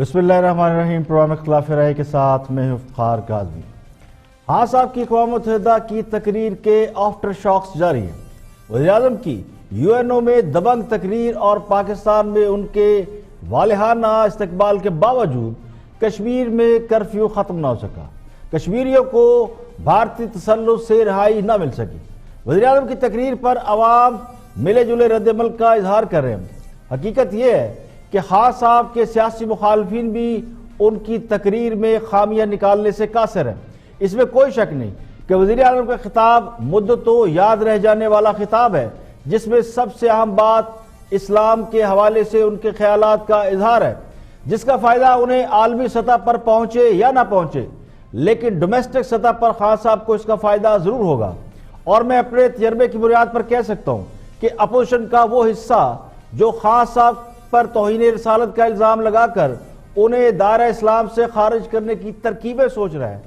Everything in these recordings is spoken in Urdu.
بسم اللہ الرحمن الرحیم۔ پروگرام اختلاف رائے کے ساتھ میں افتخار غازی۔ ہاں صاحب کی اقوام متحدہ کی تقریر کے آفٹر شاکس جاری ہیں۔ وزیر اعظم کی یو این او میں دبنگ تقریر اور پاکستان میں ان کے والہانہ استقبال کے باوجود کشمیر میں کرفیو ختم نہ ہو سکا، کشمیریوں کو بھارتی تسلط سے رہائی نہ مل سکی۔ وزیر اعظم کی تقریر پر عوام ملے جلے رد عمل کا اظہار کر رہے ہیں۔ حقیقت یہ ہے کہ خان صاحب کے سیاسی مخالفین بھی ان کی تقریر میں خامیاں نکالنے سے قاصر ہیں۔ اس میں کوئی شک نہیں کہ وزیر اعظم کا خطاب مدتوں یاد رہ جانے والا خطاب ہے، جس میں سب سے اہم بات اسلام کے حوالے سے ان کے خیالات کا اظہار ہے، جس کا فائدہ انہیں عالمی سطح پر پہنچے یا نہ پہنچے، لیکن ڈومیسٹک سطح پر خان صاحب کو اس کا فائدہ ضرور ہوگا۔ اور میں اپنے تجربے کی بنیاد پر کہہ سکتا ہوں کہ اپوزیشن کا وہ حصہ جو خان صاحب پر توہین رسالت کا الزام لگا کر انہیں دائرہ اسلام سے خارج کرنے کی ترکیبیں سوچ رہا ہے،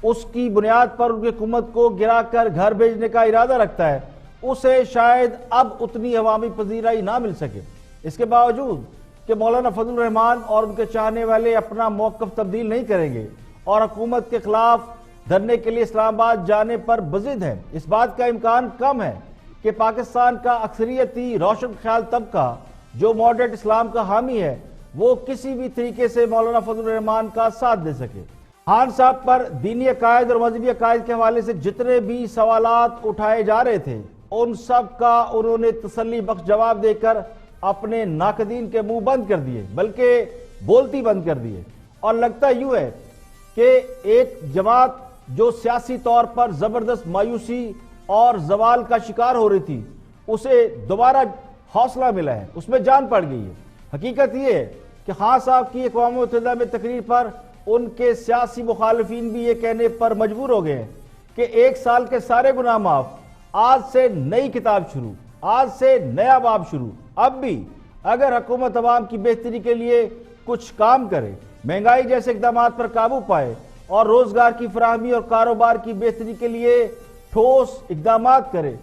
اس کی بنیاد پر ان کی حکومت کو گرا کر گھر بھیجنے کا ارادہ رکھتا ہے، اسے شاید اب اتنی عوامی پذیرائی نہ مل سکے۔ اس کے باوجود کہ مولانا فضل الرحمان اور ان کے چاہنے والے اپنا موقف تبدیل نہیں کریں گے اور حکومت کے خلاف دھرنے کے لیے اسلام آباد جانے پر بضد ہیں، اس بات کا امکان کم ہے کہ پاکستان کا اکثریتی روشن خیال طبقہ جو ماڈریٹ اسلام کا حامی ہے وہ کسی بھی طریقے سے مولانا فضل الرحمان کا ساتھ دے سکے۔ خان صاحب پر دینی عقائد اور مذہبی عقائد کے حوالے سے جتنے بھی سوالات اٹھائے جا رہے تھے ان سب کا انہوں نے تسلی بخش جواب دے کر اپنے ناقدین کے منہ بند کر دیے، بلکہ بولتی بند کر دیے۔ اور لگتا یوں ہے کہ ایک جماعت جو سیاسی طور پر زبردست مایوسی اور زوال کا شکار ہو رہی تھی، اسے دوبارہ حوصلہ ملا ہے، اس میں جان پڑ گئی ہے۔ حقیقت یہ ہے کہ خان صاحب کی اقوام متحدہ میں تقریر پر ان کے سیاسی مخالفین بھی یہ کہنے پر مجبور ہو گئے ہیں کہ 1 سال کے سارے گناہ معاف، آج سے نئی کتاب شروع، آج سے نیا باب شروع۔ اب بھی اگر حکومت عوام کی بہتری کے لیے کچھ کام کرے، مہنگائی جیسے اقدامات پر قابو پائے اور روزگار کی فراہمی اور کاروبار کی بہتری کے لیے ٹھوس اقدامات کرے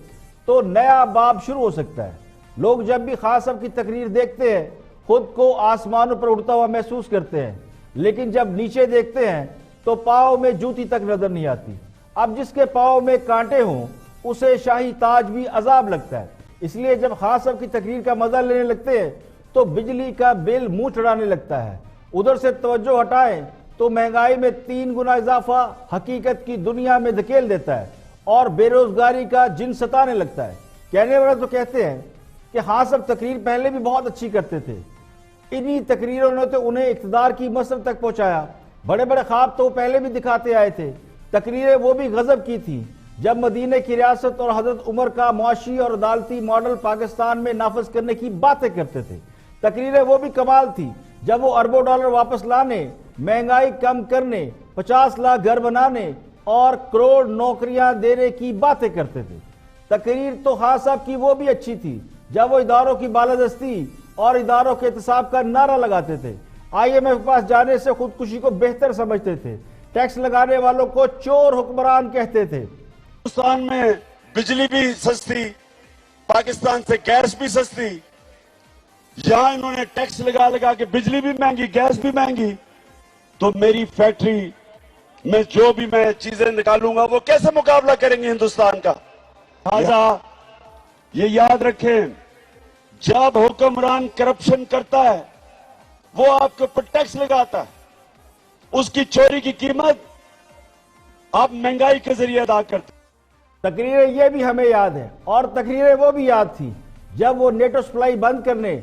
تو نیا باب شروع ہو سکتا ہے۔ لوگ جب بھی خان صاحب کی تقریر دیکھتے ہیں خود کو آسمانوں پر اڑتا ہوا محسوس کرتے ہیں، لیکن جب نیچے دیکھتے ہیں تو پاؤں میں جوتی تک نظر نہیں آتی۔ اب جس کے پاؤں میں کانٹے ہوں اسے شاہی تاج بھی عذاب لگتا ہے۔ اس لیے جب خان صاحب کی تقریر کا مزہ لینے لگتے ہیں تو بجلی کا بل منہ چڑھانے لگتا ہے، ادھر سے توجہ ہٹائیں تو مہنگائی میں 3 گنا اضافہ حقیقت کی دنیا میں دھکیل دیتا ہے اور بے روزگاری کا جن ستانے لگتا ہے۔ کہنے والے تو کہتے ہیں کہ خان صاحب تقریر پہلے بھی بہت اچھی کرتے تھے، انہی تقریروں نے تو انہیں اقتدار کی مسرت تک پہنچایا۔ بڑے بڑے خواب تو وہ پہلے بھی دکھاتے آئے تھے، تقریریں وہ بھی غضب کی تھی جب مدینہ کی ریاست اور حضرت عمر کا معاشی اور عدالتی ماڈل پاکستان میں نافذ کرنے کی باتیں کرتے تھے، تقریریں وہ بھی کمال تھی جب وہ اربوں ڈالر واپس لانے، مہنگائی کم کرنے، 50 لاکھ گھر بنانے اور کروڑ نوکریاں دینے کی باتیں کرتے تھے۔ تقریر تو خان صاحب کی وہ بھی اچھی تھی جب وہ اداروں کی بالادستی اور اداروں کے احتساب کا نعرہ لگاتے تھے، آئی ایم ایف کے پاس جانے سے خودکشی کو بہتر سمجھتے تھے، ٹیکس لگانے والوں کو چور حکمران کہتے تھے۔ ہندوستان میں بجلی بھی سستی، پاکستان سے گیس بھی سستی، یہاں انہوں نے ٹیکس لگا کے بجلی بھی مہنگی، گیس بھی مہنگی، تو میری فیکٹری میں جو بھی میں چیزیں نکالوں گا وہ کیسے مقابلہ کریں گے ہندوستان کا؟ لہذا یہ یاد رکھیں، جب حکمران کرپشن کرتا ہے وہ آپ کے اوپر ٹیکس لگاتا ہے، اس کی چوری کی قیمت آپ مہنگائی کے ذریعے ادا کرتے ہیں۔ تقریریں یہ بھی ہمیں یاد ہیں، اور تقریریں وہ بھی یاد تھی جب وہ نیٹو سپلائی بند کرنے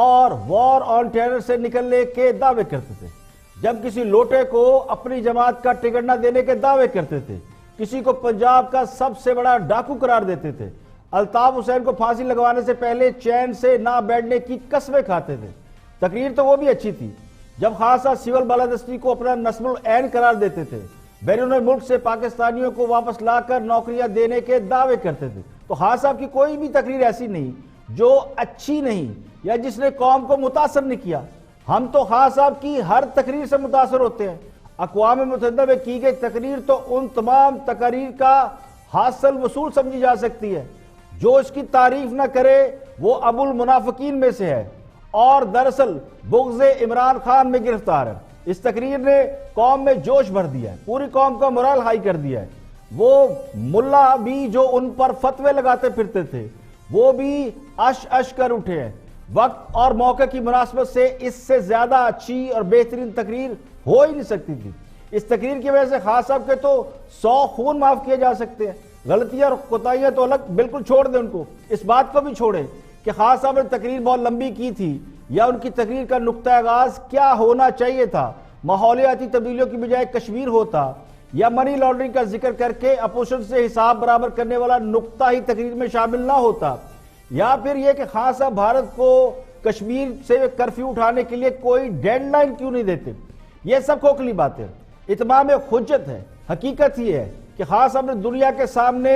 اور وار آن ٹیرر سے نکلنے کے دعوے کرتے تھے، جب کسی لوٹے کو اپنی جماعت کا ٹکٹ نہ دینے کے دعوے کرتے تھے، کسی کو پنجاب کا سب سے بڑا ڈاکو قرار دیتے تھے، الطاف حسین کو پھانسی لگوانے سے پہلے چین سے نہ بیٹھنے کی قسمیں کھاتے تھے۔ تقریر تو وہ بھی اچھی تھی جب خان صاحب سول بالادستی کو اپنا نصب العین قرار دیتے تھے، بیرون ملک سے پاکستانیوں کو واپس لا کر نوکریاں دینے کے دعوے کرتے تھے۔ تو خان صاحب کی کوئی بھی تقریر ایسی نہیں جو اچھی نہیں یا جس نے قوم کو متاثر نہیں کیا۔ ہم تو خان صاحب کی ہر تقریر سے متاثر ہوتے ہیں۔ اقوام متحدہ میں کی گئی تقریر تو ان تمام تقاریر کا حاصل وصول سمجھی جا سکتی ہے۔ جو اس کی تعریف نہ کرے وہ ابو المنافقین میں سے ہے، اور دراصل بغض عمران خان میں گرفتار ہے۔ اس تقریر نے قوم میں جوش بھر دیا ہے، پوری قوم کا مورال ہائی کر دیا ہے۔ وہ ملا بھی جو ان پر فتوے لگاتے پھرتے تھے وہ بھی اش کر اٹھے ہیں۔ وقت اور موقع کی مناسبت سے اس سے زیادہ اچھی اور بہترین تقریر ہو ہی نہیں سکتی تھی۔ اس تقریر کی وجہ سے خان صاحب کے تو 100 خون معاف کیے جا سکتے ہیں۔ غلطیاں اور کوتاہیاں تو الگ، بالکل چھوڑ دیں ان کو، اس بات کو بھی چھوڑیں کہ خان صاحب نے تقریر بہت لمبی کی تھی یا ان کی تقریر کا نقطہ آغاز کیا ہونا چاہیے تھا، ماحولیاتی تبدیلیوں کی بجائے کشمیر ہوتا، یا منی لانڈرنگ کا ذکر کر کے اپوزیشن سے حساب برابر کرنے والا نقطہ ہی تقریر میں شامل نہ ہوتا، یا پھر یہ کہ خان صاحب بھارت کو کشمیر سے کرفیو اٹھانے کے لیے کوئی ڈیڈ لائن کیوں نہیں دیتے۔ یہ سب کھوکھلی باتیں، اتمام حجت ہے۔ حقیقت یہ ہے کہ خان صاحب نے دنیا کے سامنے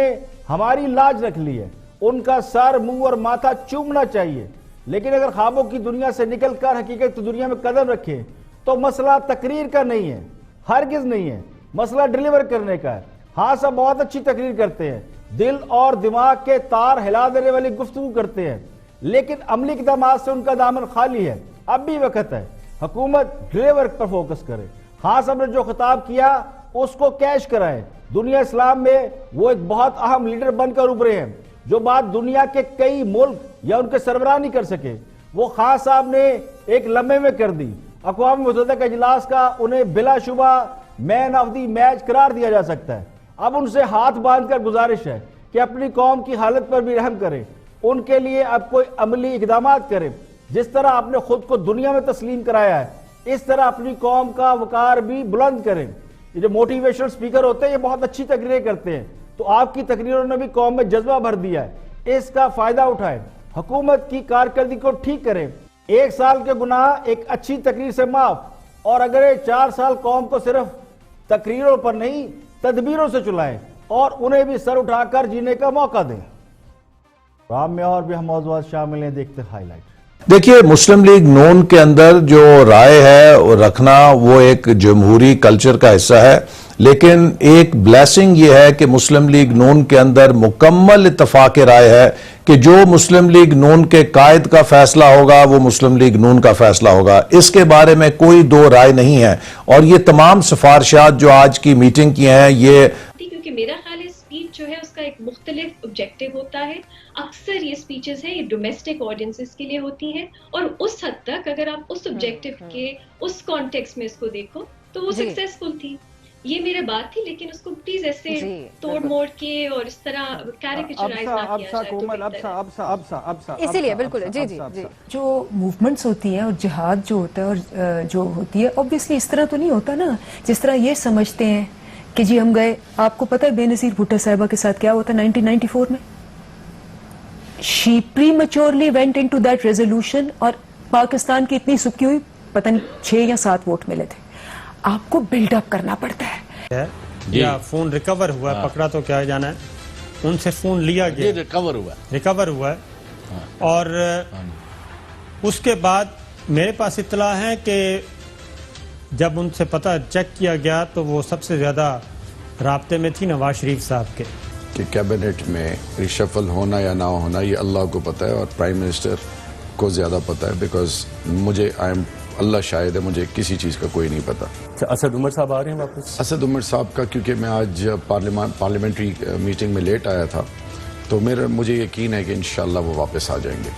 ہماری لاج رکھ لی ہے، ان کا سر، منہ اور ماتھا چومنا چاہیے، لیکن اگر خوابوں کی دنیا سے نکل کر حقیقت کی دنیا میں قدم رکھیں تو مسئلہ تقریر کا نہیں ہے، ہرگز نہیں ہے، مسئلہ ڈیلیور کرنے کا ہے۔ ہاں صاحب بہت اچھی تقریر کرتے ہیں، دل اور دماغ کے تار ہلا دینے والی گفتگو کرتے ہیں، لیکن عملی اقدامات سے ان کا دامن خالی ہے۔ اب بھی وقت ہے حکومت ڈیلیور پر فوکس کرے۔ ہاں صاحب نے جو خطاب کیا اس کو کیش کرائے۔ دنیا اسلام میں وہ ایک بہت اہم لیڈر بن کر ابھرے ہیں، جو بات دنیا کے کئی ملک یا ان کے سربراہ نہیں کر سکے، وہ خان صاحب نے ایک لمحے میں کر دی۔ اقوام متحدہ کا اجلاس کا انہیں بلا شبہ مین آف دی میچ قرار دیا جا سکتا ہے۔ اب ان سے ہاتھ باندھ کر گزارش ہے کہ اپنی قوم کی حالت پر بھی رحم کریں، ان کے لیے اب کوئی عملی اقدامات کریں۔ جس طرح آپ نے خود کو دنیا میں تسلیم کرایا ہے، اس طرح اپنی قوم کا وقار بھی بلند کریں۔ یہ جو موٹیویشنل سپیکر ہوتے ہیں یہ بہت اچھی تقریریں کرتے ہیں، تو آپ کی تقریروں نے بھی قوم میں جذبہ بھر دیا ہے، اس کا فائدہ اٹھائیں، حکومت کی کارکردگی کو ٹھیک کریں۔ 1 سال کے گناہ ایک اچھی تقریر سے معاف، اور اگر 4 سال قوم کو صرف تقریروں پر نہیں تدبیروں سے چلائیں اور انہیں بھی سر اٹھا کر جینے کا موقع دیں۔ پروگرام میں اور بھی ہم موضوعات شامل ہیں، دیکھتے ہائی لائٹ۔ دیکھیے، مسلم لیگ نون کے اندر جو رائے ہے رکھنا وہ ایک جمہوری کلچر کا حصہ ہے، لیکن ایک بلیسنگ یہ ہے کہ مسلم لیگ نون کے اندر مکمل اتفاق رائے ہے کہ جو مسلم لیگ نون کے قائد کا فیصلہ ہوگا وہ مسلم لیگ نون کا فیصلہ ہوگا، اس کے بارے میں کوئی دو رائے نہیں ہے۔ اور یہ تمام سفارشات جو آج کی میٹنگ کی ہیں، یہ کیونکہ میرا خیال ہے اسپیچ جو ہے اس کا ایک مختلف آبجیکٹو ہوتا ہے۔ اکثر یہ اسپیچز ہیں یہ ڈومیسٹک آڈینسز کے لیے ہوتی ہیں، اور اس حد تک اگر آپ اس آبجیکٹو کے اس کانٹیکس میں اس کو دیکھو تو وہ سکسیسفل تھی۔ یہ میرے بات تھی، لیکن اس کو پلیز ایسے توڑ موڑ کے اور اس طرح کیریکیچرائز نہ کیا جائے۔ اسی لیے بالکل جی جی جی جو موومنٹس ہوتی ہیں اور جہاد جو ہوتا ہے اور جو ہوتی ہے اوبویسلی اس طرح تو نہیں ہوتا نا جس طرح یہ سمجھتے ہیں کہ جی ہم گئے۔ آپ کو پتہ ہے بے نظیر بھٹو صاحبہ کے ساتھ کیا ہوتا 1994 میں؟ She prematurely went into that resolution اور پاکستان کی اتنی سکی ہوئی، پتہ نہیں 6 یا 7 ووٹ ملے تھے۔ آپ کو بلڈ اپ کرنا پڑتا ہے۔ یا فون ریکور ہوا ہے، پکڑا تو کیا جانا ہے، ان سے فون لیا گیا، ریکور ہوا ہے، اور اس کے بعد میرے پاس اطلاع ہے کہ جب ان سے پتہ چیک کیا گیا تو وہ سب سے زیادہ رابطے میں تھی نواز شریف صاحب کے۔ کہ کیبنٹ میں ریشفل ہونا یا نہ ہونا یہ اللہ کو پتہ ہے اور پرائم منسٹر کو زیادہ پتہ ہے، بیکاز مجھے اللہ شاہد ہے مجھے کسی چیز کا کوئی نہیں پتا۔ اسد عمر صاحب آ رہے ہیں واپس؟ اسد عمر صاحب کا کیونکہ میں آج پارلیمنٹری میٹنگ میں لیٹ آیا تھا تو مجھے یقین ہے کہ انشاءاللہ وہ واپس آ جائیں گے۔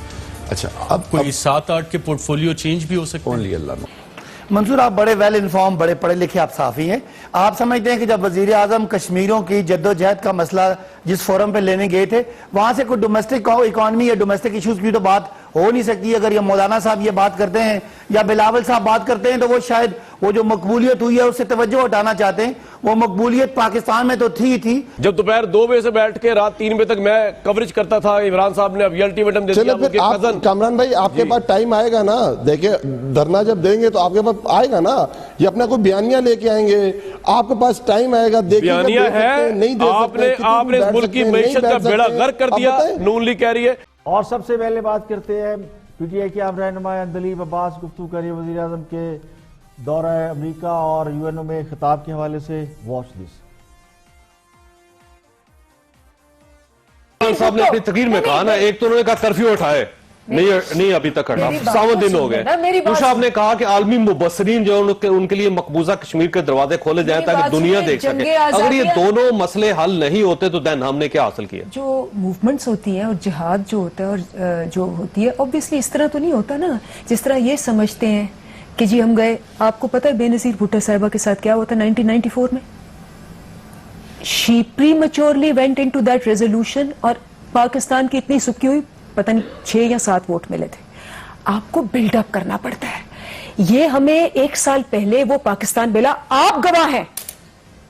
اچھا، اب کوئی 7-8 کے پورٹ فولیو چینج بھی ہو سکتے ہیں؟ اونلی اللہ نو۔ منصور، آپ بڑے ویل انفارم، بڑے پڑھے لکھے آپ صحافی ہیں، آپ سمجھتے ہیں کہ جب وزیر اعظم کشمیریوں کی جد و جہد کا مسئلہ جس فورم پہ لینے گئے تھے وہاں سے کوئی ڈومیسٹک اکانومی یا ڈومیسٹک ایشوز کی تو بات ہو نہیں سکتی؟ اگر یہ مولانا صاحب یہ بات کرتے ہیں یا بلاول صاحب بات کرتے ہیں تو وہ شاید وہ جو مقبولیت ہوئی ہے اس سے توجہ ہٹانا چاہتے ہیں۔ وہ مقبولیت پاکستان میں تو تھی۔ جب دوپہر 2 بجے سے بیٹھ کے رات 3 بجے تک میں کوریج کرتا تھا، عمران صاحب نے اب یہ الٹیمیٹم دے دیا۔ چلو پھر آپ کامران بھائی آپ کے پاس ٹائم آئے گا نا، دیکھیں دھرنا جب دیں گے تو آپ کے پاس آئے گا نا، یہ اپنا کوئی بیانیہ لے کے آئیں گے، آپ کے پاس ٹائم آئے گا، بیانیہ ہے، آپ نے اس ملک کی معیشت کا بیڑا غرق کر دیا، نون لیگ کہہ رہی ہے۔ اور سب سے پہلے بات کرتے ہیں پی ٹی آئی کے عام رہنما دلیپ عباس گفتگو کر رہی ہے وزیر اعظم کے دورہ امریکہ اور یو این او میں خطاب کے حوالے سے۔ Watch this. صاحب نے اپنی تقریر میں کہا نا، ایک تو انہوں نے کہا کرفیو اٹھائے، نہیں ابھی تک ہٹا، میری بات 7 تو دن ہو سنو گئے. نا، میری بات صاحب نے کہا کہ عالمی مبصرین جو ان کے لیے مقبوضہ کشمیر کے دروازے کھولے جائیں میری تاکہ بات دنیا سنیں، دیکھ جنگ سکے. اگر یہ آزادیہ دونوں مسئلے حل نہیں ہوتے تو دین ہم نے کیا حاصل کیا؟ جو موومنٹس ہوتی ہیں اور جہاد جو ہوتا ہے اور جو ہوتی ہے obviously اس طرح تو نہیں ہوتا نا جس طرح یہ سمجھتے ہیں کہ جی ہم گئے. آپ کو پتہ ہے بے نظیر بھٹو صاحبہ کے ساتھ کیا ہوا تھا 1994 میں؟ شی prematurely went into that resolution اور پاکستان کی اتنی سکی ہوئی، پتہ نہیں 6 یا 7 ووٹ ملے تھے. آپ کو بلڈ اپ کرنا پڑتا ہے. یہ ہمیں 1 سال پہلے وہ پاکستان بلا، آپ گواہ ہیں.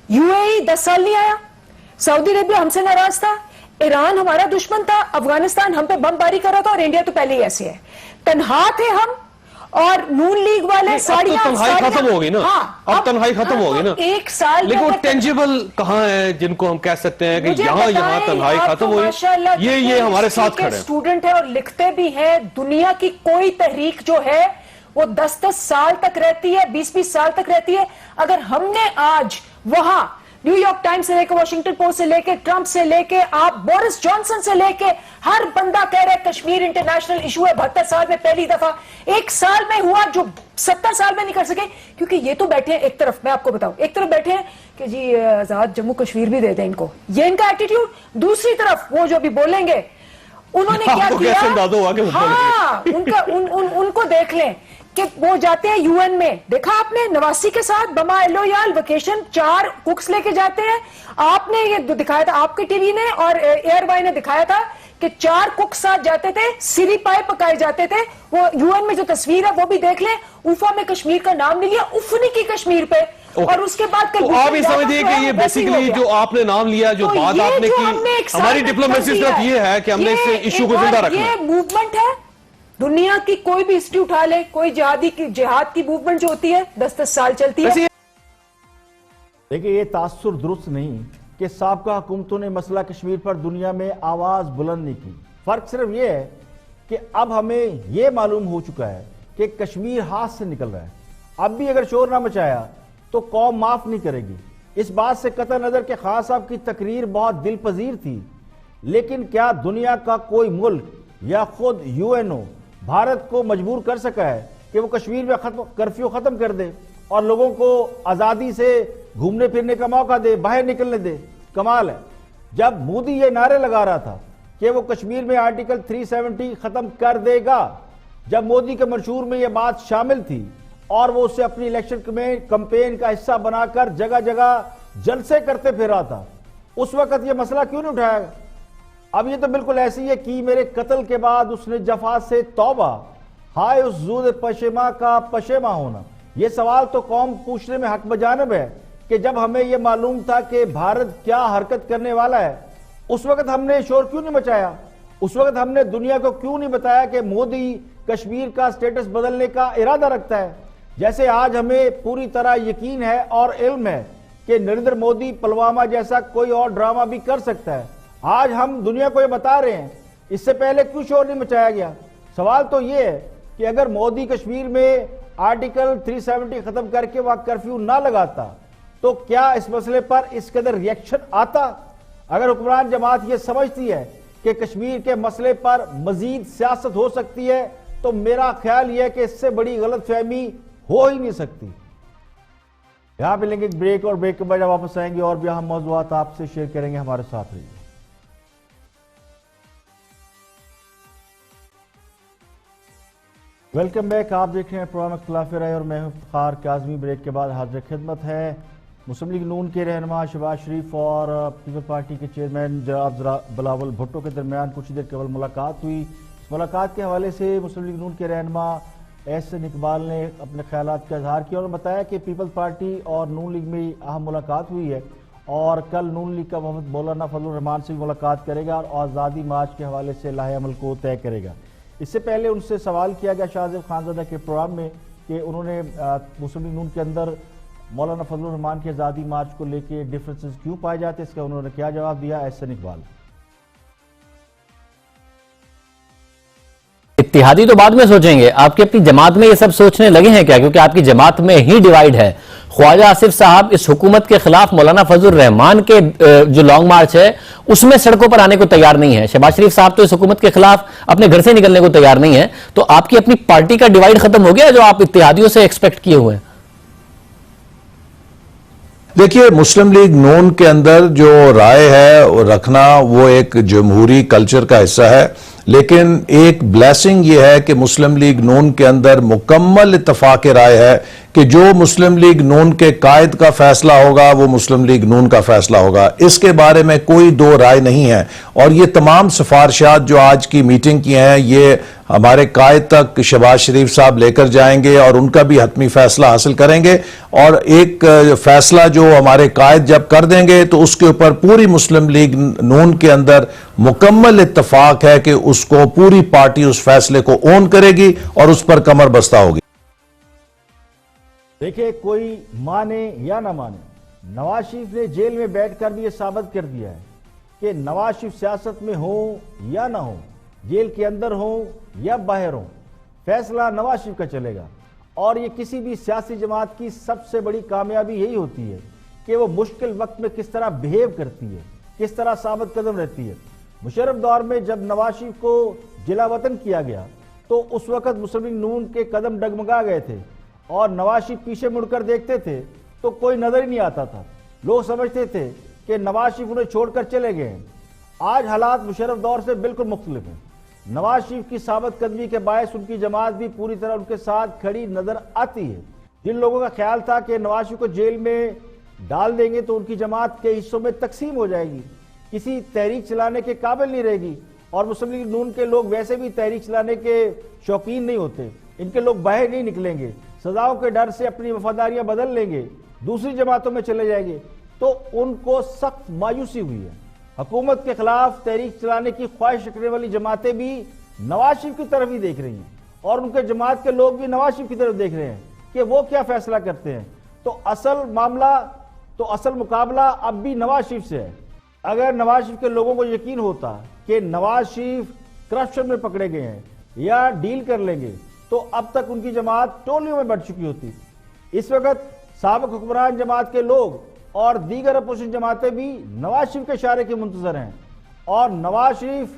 UAE 10 سال نہیں آیا، سعودی عربیہ ہم سے ناراض تھا، ایران ہمارا دشمن تھا، افغانستان ہم پہ بم باری کر رہا تھا، اور انڈیا تو پہلے ہی ایسے ہے. تنہا تھے ہم، اور نون لیگ والے ساڑیاں تنہائی ختم ہو گئی نا. اب تنہائی ختم ہو گئی نا. 1 سال لیکن وہ ٹینجیبل کہاں ہے جن کو ہم کہہ سکتے ہیں کہ یہاں تنہائی ختم ہوئی؟ یہ ہمارے ساتھ کھڑے ہیں. اسٹوڈنٹ ہے اور لکھتے بھی ہیں. دنیا کی کوئی تحریک جو ہے وہ 10-10 سال تک رہتی ہے، 20-20 سال تک رہتی ہے. اگر ہم نے آج وہاں نیو یارک ٹائمز سے لے کے واشنگٹن پوسٹ سے لے کے ٹرمپ سے لے کے آپ بورس جانسن سے لے کے ہر بندہ کہہ رہا ہے کشمیر انٹرنیشنل ایشو ہے، 72 سال میں پہلی دفعہ 1 سال میں ہوا جو 70 سال میں نہیں کر سکے. کیونکہ یہ تو بیٹھے ہیں ایک طرف، میں آپ کو بتاؤں، ایک طرف بیٹھے ہیں کہ جی آزاد جموں کشمیر بھی دے دیں ان کو، یہ ان کا ایٹیٹیوڈ. دوسری طرف وہ جو بھی بولیں گے انہوں نے کیا کیا، ہاں ان کو دیکھ لیں کہ وہ جاتے ہیں UN میں. دیکھا آپ نے نواسی کے ساتھ بما ایلویال ویکیشن 4 کوکس لے کے جاتے ہیں. آپ نے یہ دکھایا تھا، آپ کی ٹی وی نے اور ایئر وائی نے دکھایا تھا کہ 4 کوکس ساتھ جاتے تھے، سری پائے پکائے جاتے تھے. وہ UN میں جو تصویر ہے وہ بھی دیکھ لیں. اوفا میں کشمیر کا نام نہیں لیا، افنی کی کشمیر پہ. اور اس کے بعد آپ ہی سمجھیں کہ یہ بیسیکلی جو آپ نے نام لیا، جو بات آپ نے کی، ہماری ڈپلومیسی صرف یہ ہے کہ ہم نے اس ایشو کو زندہ رکھنا. یہ موومنٹ ہے، دنیا کی کوئی بھی ہسٹری اٹھا لے، کوئی جہاد کی موومنٹ جو ہوتی ہے 10-10 سال چلتی ہے. دیکھیں یہ تاثر درست نہیں کہ سابقہ حکومتوں نے مسئلہ کشمیر پر دنیا میں آواز بلند نہیں کی. فرق صرف یہ ہے کہ اب ہمیں یہ معلوم ہو چکا ہے کہ کشمیر ہاتھ سے نکل رہا ہے. اب بھی اگر شور نہ مچایا تو قوم معاف نہیں کرے گی. اس بات سے قطع نظر کہ خان صاحب کی تقریر بہت دل پذیر تھی، لیکن کیا دنیا کا کوئی ملک یا خود UNO بھارت کو مجبور کر سکا ہے کہ وہ کشمیر میں کرفیو ختم کر دے اور لوگوں کو آزادی سے گھومنے پھرنے کا موقع دے، باہر نکلنے دے؟ کمال ہے. جب مودی یہ نعرے لگا رہا تھا کہ وہ کشمیر میں آرٹیکل 370 ختم کر دے گا، جب مودی کے منشور میں یہ بات شامل تھی اور وہ اسے اپنی الیکشن کمپین کا حصہ بنا کر جگہ جگہ جلسے کرتے پھر رہا تھا، اس وقت یہ مسئلہ کیوں نہیں اٹھایا گا؟ اب یہ تو بالکل ایسی ہے کہ میرے قتل کے بعد اس نے جفا سے توبہ، ہائے اس زود پشیماں کا پشیماں ہونا. یہ سوال تو قوم پوچھنے میں حق بجانب ہے کہ جب ہمیں یہ معلوم تھا کہ بھارت کیا حرکت کرنے والا ہے، اس وقت ہم نے شور کیوں نہیں مچایا؟ اس وقت ہم نے دنیا کو کیوں نہیں بتایا کہ مودی کشمیر کا سٹیٹس بدلنے کا ارادہ رکھتا ہے؟ جیسے آج ہمیں پوری طرح یقین ہے اور علم ہے کہ نریندر مودی پلوامہ جیسا کوئی اور ڈرامہ بھی کر سکتا ہے. آج ہم دنیا کو یہ بتا رہے ہیں، اس سے پہلے کیوں شور نہیں مچایا گیا؟ سوال تو یہ ہے کہ اگر مودی کشمیر میں آرٹیکل 370 ختم کر کے وہاں کرفیو نہ لگاتا تو کیا اس مسئلے پر اس قدر ریئیکشن آتا؟ اگر حکمران جماعت یہ سمجھتی ہے کہ کشمیر کے مسئلے پر مزید سیاست ہو سکتی ہے تو میرا خیال یہ ہے کہ اس سے بڑی غلط فہمی ہو ہی نہیں سکتی. یہاں پہ لیں گے ایک بریک، اور بریک کے بعد واپس آئیں گے اور بھی اہم موضوعات آپ سے شیئر کریں گے. ہمارے ساتھ رہیے. Welcome back. آپ دیکھ رہے ہیں پروگرام اختلاف رائے اور میں ہوں افتخار کاظمی. بریک کے بعد حاضر خدمت ہے مسلم لیگ نون کے رہنما شہباز شریف اور پیپل پارٹی کے چیئرمین جناب بلاول بھٹو کے درمیان کچھ دیر قبل ملاقات ہوئی. اس ملاقات کے حوالے سے مسلم لیگ نون کے رہنما احسن اقبال نے اپنے خیالات کا اظہار کیا اور بتایا کہ پیپل پارٹی اور نون لیگ میں اہم ملاقات ہوئی ہے اور کل نون لیگ کا وفد مولانا فضل الرحمان سے بھی ملاقات کرے گا اور آزادی مارچ کے حوالے سے لاہے عمل کو طے کرے گا. اس سے پہلے ان سے سوال کیا گیا شاہ زیب خانزادہ کے پروگرام میں کہ انہوں نے مسلم لیگ نون کے اندر مولانا فضل الرحمان کی آزادی مارچ کو لے کے ڈیفرنسز کیوں پائے جاتے، اس کا انہوں نے کیا جواب دیا. احسن اقبال. اتحادی تو بعد میں سوچیں گے، آپ کی اپنی جماعت میں یہ سب سوچنے لگے ہیں کیا؟ کیونکہ آپ کی جماعت میں ہی ڈیوائیڈ ہے. خواجہ آصف صاحب اس حکومت کے خلاف مولانا فضل الرحمان کے جو لانگ مارچ ہے اس میں سڑکوں پر آنے کو تیار نہیں ہے. شہباز شریف صاحب تو اس حکومت کے خلاف اپنے گھر سے نکلنے کو تیار نہیں ہے. تو آپ کی اپنی پارٹی کا ڈیوائیڈ ختم ہو گیا جو آپ اتحادیوں سے ایکسپیکٹ کیے ہوئے ہیں؟ دیکھیے، مسلم لیگ نون کے اندر جو رائے ہے رکھنا وہ ایک جمہوری کلچر کا حصہ ہے، لیکن ایک بلیسنگ یہ ہے کہ مسلم لیگ نون کے اندر مکمل اتفاق رائے ہے کہ جو مسلم لیگ نون کے قائد کا فیصلہ ہوگا وہ مسلم لیگ نون کا فیصلہ ہوگا. اس کے بارے میں کوئی دو رائے نہیں ہے. اور یہ تمام سفارشات جو آج کی میٹنگ کی ہیں یہ ہمارے قائد تک شہباز شریف صاحب لے کر جائیں گے اور ان کا بھی حتمی فیصلہ حاصل کریں گے. اور ایک فیصلہ جو ہمارے قائد جب کر دیں گے تو اس کے اوپر پوری مسلم لیگ نون کے اندر مکمل اتفاق ہے کہ اس کو پوری پارٹی اس فیصلے کو اون کرے گی اور اس پر کمر بستہ ہوگی. دیکھیں، کوئی مانے یا نہ مانے، نواز شریف نے جیل میں بیٹھ کر بھی یہ ثابت کر دیا ہے کہ نواز شریف سیاست میں ہوں یا نہ ہوں، جیل کے اندر ہوں یا باہر ہوں، فیصلہ نواز شریف کا چلے گا. اور یہ کسی بھی سیاسی جماعت کی سب سے بڑی کامیابی یہی ہوتی ہے کہ وہ مشکل وقت میں کس طرح بہیو کرتی ہے، کس طرح ثابت قدم رہتی ہے. مشرف دور میں جب نواز شریف کو جلا وطن کیا گیا تو اس وقت مسلم لیگ نون کے قدم ڈگمگا گئے تھے اور نواز شریف پیچھے مڑ کر دیکھتے تھے تو کوئی نظر ہی نہیں آتا تھا. لوگ سمجھتے تھے کہ نواز شریف انہیں چھوڑ کر چلے گئے ہیں. آج حالات مشرف دور سے بالکل مختلف ہیں. نواز شریف کی ثابت قدمی کے باعث ان کی جماعت بھی پوری طرح ان کے ساتھ کھڑی نظر آتی ہے. جن لوگوں کا خیال تھا کہ نواز شریف کو جیل میں ڈال دیں گے تو ان کی جماعت کے حصوں میں تقسیم ہو جائے گی، کسی تحریک چلانے کے قابل نہیں رہے گی. اور مسلم لیگ نون کے لوگ ویسے بھی تحریک چلانے کے شوقین نہیں ہوتے، ان کے لوگ باہر نہیں نکلیں گے، سزاؤں کے ڈر سے اپنی وفاداریاں بدل لیں گے، دوسری جماعتوں میں چلے جائیں گے. تو ان کو سخت مایوسی ہوئی ہے. حکومت کے خلاف تحریک چلانے کی خواہش رکھنے والی جماعتیں بھی نواز شریف کی طرف ہی دیکھ رہی ہیں اور ان کے جماعت کے لوگ بھی نواز شریف کی طرف دیکھ رہے ہیں کہ وہ کیا فیصلہ کرتے ہیں. تو اصل مقابلہ اب بھی نواز شریف سے ہے. اگر نواز شریف کے لوگوں کو یقین ہوتا کہ نواز شریف کرپشن میں پکڑے گئے ہیں یا ڈیل کر لیں گے تو اب تک ان کی جماعت ٹولیوں میں بڑھ چکی ہوتی. اس وقت سابق حکمران جماعت کے لوگ اور دیگر اپوزیشن جماعتیں بھی نواز شریف کے اشارے کے منتظر ہیں. اور نواز شریف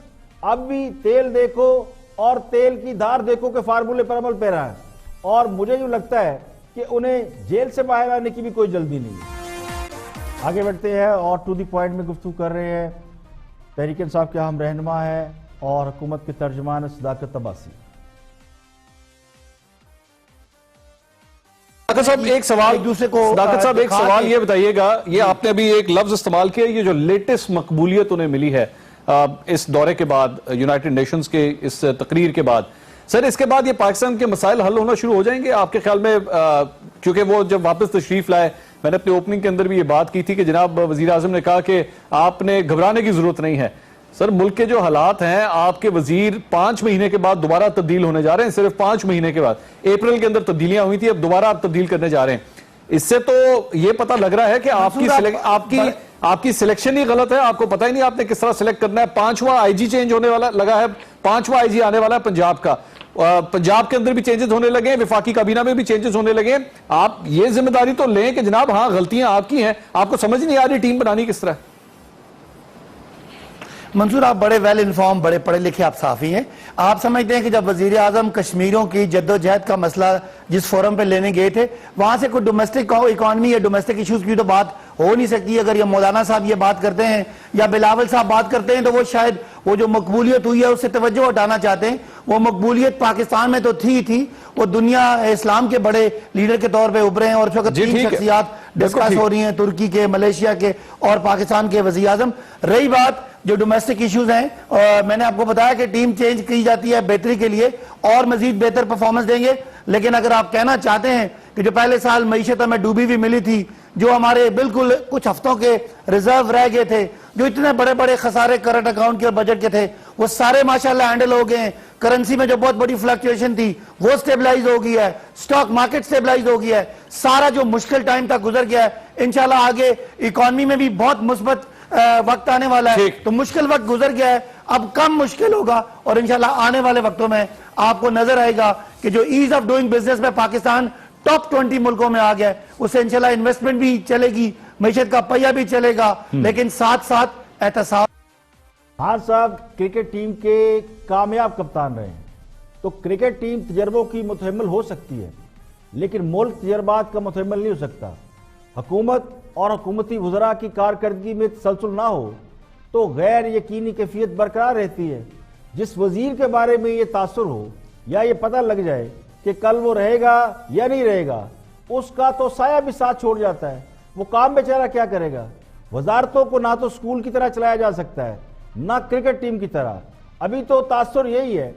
اب بھی تیل دیکھو اور تیل کی دھار دیکھو کے فارمولے پر عمل پیرا ہے. اور مجھے یوں لگتا ہے کہ انہیں جیل سے باہر آنے کی بھی کوئی جلدی نہیں ہے. آگے بڑھتے ہیں اور ٹو دی پوائنٹ میں گفتگو کر رہے ہیں. تحریک انصاف کے اہم رہنما ہے اور حکومت کے ترجمان صداقت عباسی. صداقت صاحب ایک سوال صداقت صاحب ایک سوال یہ بتائیے گا، یہ آپ نے ابھی ایک لفظ استعمال کیا، یہ جو لیٹسٹ مقبولیت انہیں ملی ہے اس دورے کے بعد، یونائٹڈ نیشنز کے اس تقریر کے بعد، سر اس کے بعد یہ پاکستان کے مسائل حل ہونا شروع ہو جائیں گے آپ کے خیال میں؟ کیونکہ وہ جب واپس تشریف لائے، میں نے اپنے اوپننگ کے اندر بھی یہ بات کی تھی کہ جناب وزیر اعظم نے کہا کہ آپ نے گھبرانے کی ضرورت نہیں ہے. سر ملک کے جو حالات ہیں، آپ کے وزیر 5 مہینے کے بعد دوبارہ تبدیل ہونے جا رہے ہیں، صرف 5 مہینے کے بعد. اپریل کے اندر تبدیلیاں ہوئی تھی، اب دوبارہ آپ تبدیل کرنے جا رہے ہیں. اس سے تو یہ پتہ لگ رہا ہے کہ آپ کی سلیکشن ہی غلط ہے. آپ کو پتہ ہی نہیں آپ نے کس طرح سلیکٹ کرنا ہے. 5واں آئی جی چینج ہونے والا لگا ہے، 5واں آئی جی آنے والا ہے پنجاب کا. پنجاب کے اندر بھی چینجز ہونے لگے ہیں، وفاقی کابینہ میں بھی چینجز ہونے لگے ہیں. آپ یہ ذمہ داری تو لیں کہ جناب ہاں غلطیاں آپ کی ہیں، آپ کو سمجھ نہیں آ رہی ٹیم بنانی کس طرح. منصور آپ بڑے ویل انفارم، بڑے پڑھے لکھے آپ صحافی ہیں. آپ سمجھتے ہیں کہ جب وزیر اعظم کشمیریوں کی جد و جہد کا مسئلہ جس فورم پہ لینے گئے تھے وہاں سے کوئی ڈومیسٹک اکانومی یا ڈومیسٹک ایشوز کی تو بات ہو نہیں سکتی. اگر یہ مولانا صاحب یہ بات کرتے ہیں یا بلاول صاحب بات کرتے ہیں تو وہ شاید وہ جو مقبولیت ہوئی ہے اس سے توجہ ہٹانا چاہتے ہیں. وہ مقبولیت پاکستان میں تو تھی وہ دنیا اسلام کے بڑے لیڈر کے طور پہ ابھرے ہیں اور اس وقت 3 شخصیات ڈسکس ہو رہی ہیں، ترکی کے، ملیشیا کے اور پاکستان کے وزیر اعظم. رہی بات جو ڈومیسٹک ایشوز ہیں، میں نے آپ کو بتایا کہ ٹیم چینج کی جاتی ہے بہتری کے لیے اور مزید بہتر پرفارمنس دیں گے. لیکن اگر آپ کہنا چاہتے ہیں کہ جو پہلے سال معیشت ہمیں ڈوبی ہوئی ملی تھی، جو ہمارے بالکل کچھ ہفتوں کے ریزرو رہ گئے تھے، جو اتنے بڑے بڑے خسارے کرنٹ اکاؤنٹ کے اور بجٹ کے تھے، وہ سارے ماشاءاللہ ہینڈل ہو گئے ہیں. کرنسی میں جو بہت بڑی فلکچویشن تھی وہ سٹیبلائز ہو گئی ہے، سٹاک مارکیٹ سٹیبلائز ہو گیا ہے. سارا جو مشکل ٹائم تھا گزر گیا ہے. انشاءاللہ آگے اکانومی میں بھی بہت مثبت وقت آنے والا ہے. تو مشکل وقت گزر گیا ہے، اب کم مشکل ہوگا اور انشاءاللہ آنے والے وقتوں میں آپ کو نظر آئے گا کہ جو ایز آف ڈوئنگ بزنس میں پاکستان ٹاپ 20 ملکوں میں آ گیا ہے. اس سے انشاءاللہ انویسٹمنٹ بھی چلے گی, معیشت کا پہیہ بھی چلے گا, لیکن ساتھ ساتھ احتساب. ہاں صاحب کرکٹ ٹیم کے کامیاب کپتان رہے ہیں, تو کرکٹ ٹیم تجربوں کی متحمل ہو سکتی ہے, لیکن ملک تجربات کا متحمل نہیں ہو سکتا. حکومت اور حکومتی وزراء کی کارکردگی میں تسلسل نہ ہو تو غیر یقینی کیفیت برقرار رہتی ہے. جس وزیر کے بارے میں یہ تاثر ہو یا یہ پتہ لگ جائے کہ کل وہ رہے گا یا نہیں رہے گا, اس کا تو سایہ بھی ساتھ چھوڑ جاتا ہے. وہ کام بیچارہ کیا کرے گا؟ وزارتوں کو نہ تو سکول کی طرح چلایا جا سکتا ہے نہ کرکٹ ٹیم کی طرح. ابھی تو تاثر یہی ہے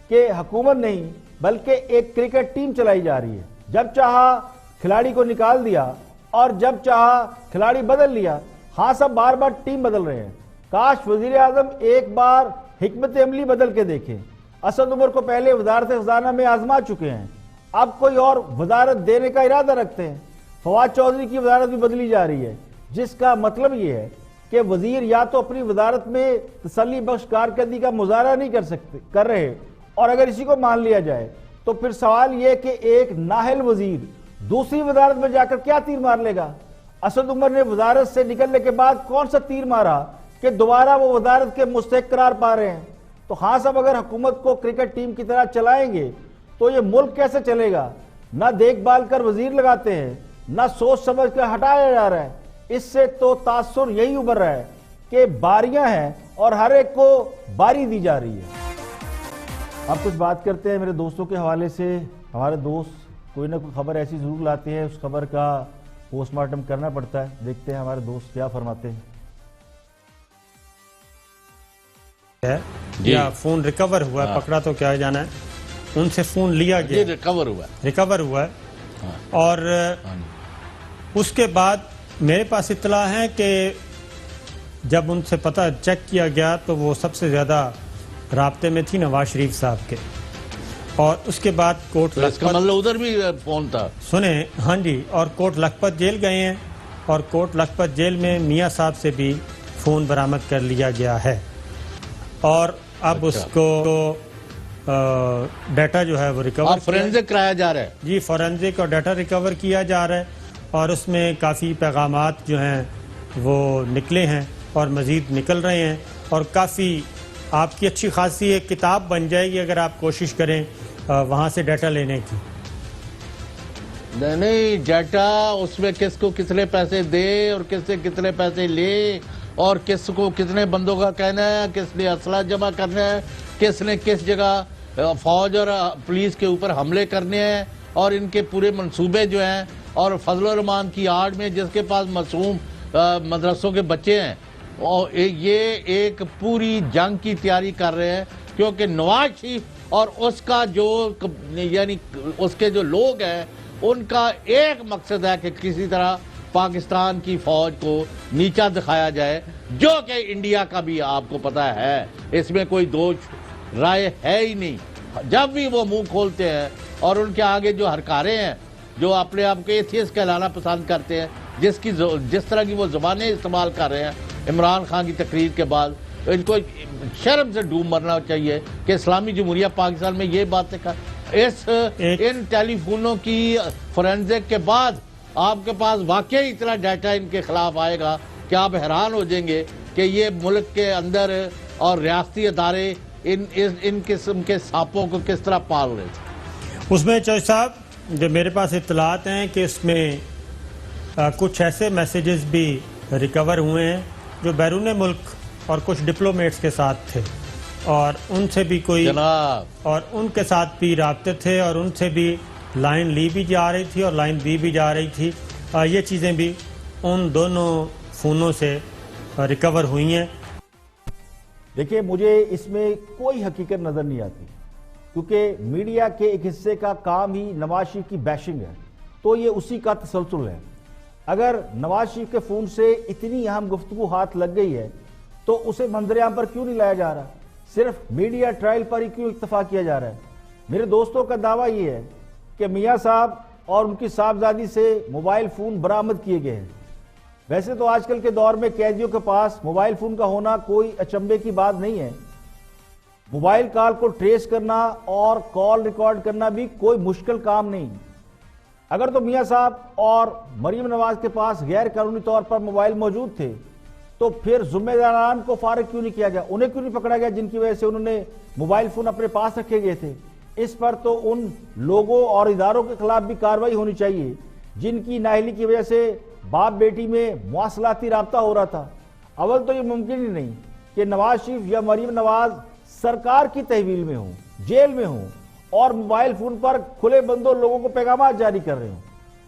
کہ حکومت نہیں بلکہ ایک کرکٹ ٹیم چلائی جا رہی ہے. جب چاہا کھلاڑی کو نکال دیا اور جب چاہا کھلاڑی بدل لیا. ہاں سب بار بار ٹیم بدل رہے ہیں. کاش وزیر اعظم ایک بار حکمت عملی بدل کے دیکھیں. اسد عمر کو پہلے وزارت خزانہ میں آزما چکے ہیں, اب کوئی اور وزارت دینے کا ارادہ رکھتے ہیں. فواد چودھری کی وزارت بھی بدلی جا رہی ہے, جس کا مطلب یہ ہے کہ وزیر یا تو اپنی وزارت میں تسلی بخش کارکردگی کا مظاہرہ نہیں کر رہے, اور اگر اسی کو مان لیا جائے تو پھر سوال یہ کہ ایک نااہل وزیر دوسری وزارت میں جا کر کیا تیر مار لے گا؟ اسد عمر نے وزارت سے نکلنے کے بعد کون سا تیر مارا کہ دوبارہ وہ وزارت کے مستحق قرار پا رہے ہیں؟ تو ہاں صاحب اگر حکومت کو کرکٹ ٹیم کی طرح چلائیں گے تو یہ ملک کیسے چلے گا؟ نہ دیکھ بھال کر وزیر لگاتے ہیں, نہ سوچ سمجھ کر ہٹایا جا رہا ہے. اس سے تو تاثر یہی ابھر رہا ہے کہ باریاں ہیں اور ہر ایک کو باری دی جا رہی ہے. اب کچھ بات کرتے ہیں میرے دوستوں کے حوالے سے. ہمارے دوست کوئی نہ کوئی خبر ایسی ضرور لاتے ہیں, اس خبر کا پوسٹ مارٹم کرنا پڑتا ہے. دیکھتے ہیں ہمارے دوست کیا فرماتے ہیں. یا فون ریکور ہوا ہے, پکڑا تو کیا جانا ہے, ان سے فون لیا گیا, ریکور ہوا ہے. اور اس کے بعد میرے پاس اطلاع ہے کہ جب ان سے پتہ چیک کیا گیا تو وہ سب سے زیادہ رابطے میں تھی نواز شریف صاحب کے. اور اس کے بعد کوٹ لکھپت, ادھر بھی فون تھا سنیں, ہاں جی, اور کوٹ لکھپت جیل گئے ہیں, اور کوٹ لکھپت جیل میں میاں صاحب سے بھی فون برآمد کر لیا گیا ہے. اور اب اس کو ڈیٹا جو ہے وہ ریکور فورینزک کرایا جا رہا ہے. جی, فورینزک اور ڈیٹا ریکور کیا جا رہا ہے, اور اس میں کافی پیغامات جو ہیں وہ نکلے ہیں اور مزید نکل رہے ہیں, اور کافی آپ کی اچھی خاصی ایک کتاب بن جائے گی اگر آپ کوشش کریں وہاں سے ڈیٹا لینے کی. نہیں, ڈیٹا اس میں کس کو کتنے پیسے دے اور کس سے کتنے پیسے لے, اور کس کو کتنے بندوں کا کہنا ہے, کس نے اسلحہ جمع کرنا ہے, کس نے کس جگہ فوج اور پولیس کے اوپر حملے کرنے ہیں, اور ان کے پورے منصوبے جو ہیں, اور فضل الرحمان کی آڑ میں جس کے پاس معصوم مدرسوں کے بچے ہیں, اور یہ ایک پوری جنگ کی تیاری کر رہے ہیں. کیونکہ نواز شریف اور اس کا جو یعنی اس کے جو لوگ ہیں ان کا ایک مقصد ہے کہ کسی طرح پاکستان کی فوج کو نیچا دکھایا جائے, جو کہ انڈیا کا بھی آپ کو پتہ ہے, اس میں کوئی دو رائے ہے ہی نہیں. جب بھی وہ منہ کھولتے ہیں اور ان کے آگے جو ہرکارے ہیں جو اپنے آپ کو ایتھیسٹ کہلانا پسند کرتے ہیں, جس طرح کی وہ زبانیں استعمال کر رہے ہیں عمران خان کی تقریر کے بعد, ان کو شرم سے ڈوب مرنا چاہیے کہ اسلامی جمہوریہ پاکستان میں یہ باتیں ان ٹیلی فونوں کی فورینزک کے بعد آپ کے پاس واقعی اتنا ڈیٹا ان کے خلاف آئے گا کہ آپ حیران ہو جائیں گے کہ یہ ملک کے اندر اور ریاستی ادارے ان قسم کے سانپوں کو کس طرح پال رہے تھے. اس میں چوہدری صاحب جو میرے پاس اطلاعات ہیں کہ اس میں کچھ ایسے میسیجز بھی ریکور ہوئے ہیں جو بیرون ملک اور کچھ ڈپلومیٹس کے ساتھ تھے, اور ان سے بھی کوئی اور ان کے ساتھ بھی رابطے تھے, اور ان سے بھی لائن لی بھی جا رہی تھی اور لائن دی بھی جا رہی تھی. یہ چیزیں بھی ان دونوں فونوں سے ریکور ہوئی ہیں. دیکھیں, مجھے اس میں کوئی حقیقت نظر نہیں آتی, کیونکہ میڈیا کے ایک حصے کا کام ہی نواز شریف کی بیشنگ ہے, تو یہ اسی کا تسلسل ہے. اگر نواز شریف کے فون سے اتنی اہم گفتگو ہاتھ لگ گئی ہے تو اسے منظر عام پر کیوں نہیں لایا جا رہا, صرف میڈیا ٹرائل پر ہی کیوں اکتفا کیا جا رہا ہے؟ میرے دوستوں کا دعویٰ یہ ہے کہ میاں صاحب اور ان کی صاحبزادی سے موبائل فون برآمد کیے گئے ہیں. ویسے تو آج کل کے دور میں قیدیوں کے پاس موبائل فون کا ہونا کوئی اچنبے کی بات نہیں ہے, موبائل کال کو ٹریس کرنا اور کال ریکارڈ کرنا بھی کوئی مشکل کام نہیں. اگر تو میاں صاحب اور مریم نواز کے پاس غیر قانونی طور پر موبائل موجود تھے تو پھر ذمہ داران کو فارغ کیوں نہیں کیا گیا؟ انہیں کیوں نہیں پکڑا گیا جن کی وجہ سے انہوں نے موبائل فون اپنے پاس رکھے گئے تھے؟ اس پر تو ان لوگوں اور اداروں کے خلاف بھی کارروائی ہونی چاہیے جن کی نااہلی کی وجہ سے باپ بیٹی میں مواصلاتی رابطہ ہو رہا تھا. اول تو یہ ممکن ہی نہیں کہ نواز شریف یا مریم نواز سرکار کی تحویل میں ہوں، جیل میں ہوں اور موبائل فون پر کھلے بندوں لوگوں کو پیغامات جاری کر رہے ہوں،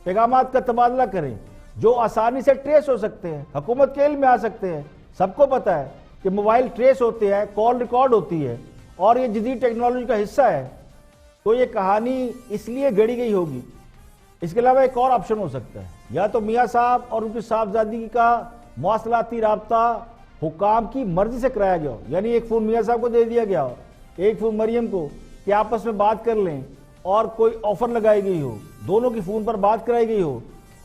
پیغامات کا تبادلہ کریں جو آسانی سے ٹریس ہو سکتے ہیں، حکومت کے علم میں آ سکتے ہیں. سب کو پتہ ہے کہ موبائل ٹریس ہوتے ہیں، کال ریکارڈ ہوتی ہے اور یہ جدید ٹیکنالوجی کا حصہ ہے. تو یہ کہانی اس لیے گڑی گئی ہوگی. اس کے علاوہ ایک اور آپشن ہو سکتا ہے، یا تو میاں صاحب اور ان کی صاحبزادی کا مواصلاتی رابطہ حکام کی مرضی سے کرایا گیا ہو، یعنی ایک فون میاں صاحب کو دے دیا گیا ہو، ایک فون مریم کو، کہ آپس میں بات کر لیں اور کوئی آفر لگائی گئی ہو، دونوں کی فون پر بات کرائی گئی ہو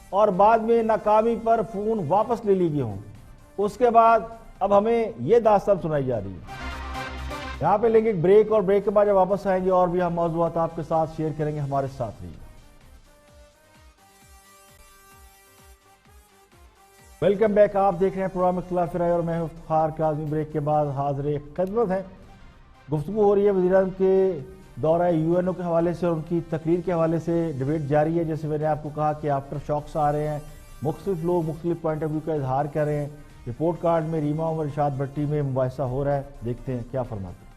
اور بعد میں ناکامی پر فون واپس لے لی گئی ہوں. اس کے بعد اب ہمیں یہ داستان سنائی جا رہی ہے. یہاں پہ لیں گے ایک بریک اور بریک کے بعد جب واپس آئیں گے اور بھی ہم موضوعات آپ کے ساتھ شیئر کریں گے. ہمارے ساتھ رہیے. Welcome back. آپ دیکھ رہے ہیں پروگرام اختلاف رائے اور میں ہوں افتخار کاظمی. بریک کے بعد حاضر خدمت ہے. گفتگو ہو رہی ہے وزیر اعظم کے دورہ UNO کے حوالے سے اور ان کی تقریر کے حوالے سے ڈیبیٹ جاری ہے. جیسے میں نے آپ کو کہا کہ آفٹر شاکس آ رہے ہیں، مختلف لوگ مختلف پوائنٹ آف ویو کا اظہار کر رہے ہیں. رپورٹ کارڈ میں ریما اور ارشاد بھٹی میں مباحثہ ہو رہا ہے. دیکھتے ہیں کیا فرماتے ہیں.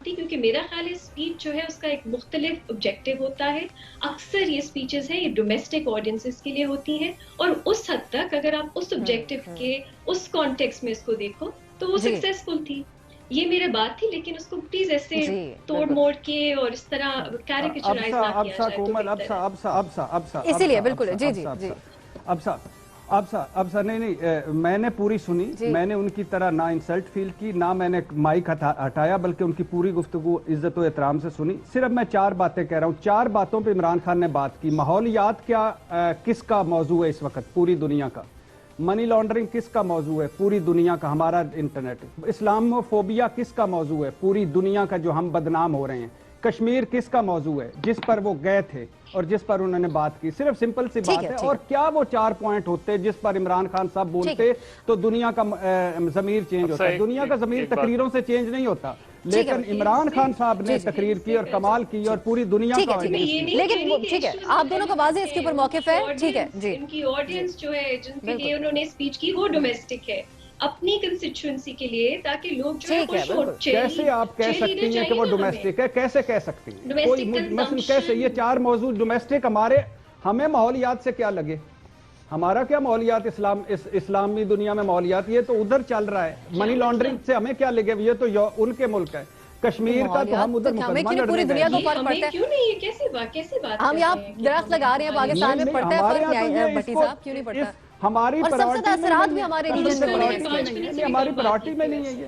کیونکہ میرا خیال ہے اسپیچ جو ہے اس کا ایک مختلف آبجیکٹو ہوتا ہے. اکثر یہ اسپیچز ہیں یہ ڈومیسٹک آڈینسز کے لیے ہوتی ہیں اور اس حد تک اگر آپ اس آبجیکٹو کے اس کانٹیکسٹ میں اس کو دیکھو تو وہ سکسیسفل تھی. یہ میرے بات تھی لیکن اس کو پلیز ایسے توڑ موڑ کے اور اس طرح کیریکیچرائز نہ کیا جائے. اسی لیے بالکل جی جی جی اب سر نہیں میں نے پوری سنی. میں نے ان کی طرح نہ انسلٹ فیل کی، نہ میں نے مائک ہٹایا، بلکہ ان کی پوری گفتگو عزت و احترام سے سنی. صرف میں 4 باتیں کہہ رہا ہوں. 4 باتوں پہ عمران خان نے بات کی. ماحولیات کیا کس کا موضوع ہے اس وقت؟ پوری دنیا کا. منی لانڈرنگ کس کا موضوع ہے؟ پوری دنیا کا، ہمارا انٹرنیٹ. اسلاموفوبیا کس کا موضوع ہے؟ پوری دنیا کا، جو ہم بدنام ہو رہے ہیں. کشمیر کس کا موضوع ہے؟ جس پر وہ گئے تھے اور جس پر انہوں نے بات کی. صرف سمپل سی بات ہے. اور کیا وہ 4 پوائنٹ ہوتے جس پر عمران خان صاحب بولتے تو دنیا کا ضمیر چینج ہوتا ہے. دنیا کا ضمیر تقریروں سے چینج نہیں ہوتا، لیکن عمران خان صاحب نے تقریر کی اور کمال کی اور پوری دنیا کا. لیکن ٹھیک ہے، آپ دونوں کا واضح اس کے اوپر موقف ہے. ٹھیک ہے جی. ان کی آڈینس جو ہے جن کے لیے انہوں نے اسپیچ کی وہ ڈومیسٹک ہے اپنی کنسٹیچوئنسی کے لیے، تاکہ لوگ جو ہے خوش ہو. کیسے آپ کہہ سکتی ہیں کہ وہ ڈومیسٹک ہے؟ کیسے کہہ سکتی ہیں؟ کوئی مثلا کیسے یہ 4 موضوع ڈومیسٹک؟ ہمیں ماحولیات سے کیا لگے؟ ہمارا کیا ماحولیات؟ اسلامی دنیا میں ماحولیات یہ تو ادھر چل رہا ہے. منی لانڈرنگ سے ہمیں کیا لگے؟ یہ تو ان کے ملک ہے. کشمیر کا تو ہم ادھر پوری دنیا کو فرق پڑتا ہے. کیوں نہیں ہے؟ کیسی بات ہم یہاں درخت لگا رہے ہیں پاکستان میں، پڑتا ہے فرق بھٹی صاحب؟ کیوں نہیں پڑتا؟ ہماری اثرات بھی ہمارے ریجن میں ہماری پرائورٹی میں نہیں ہے. یہ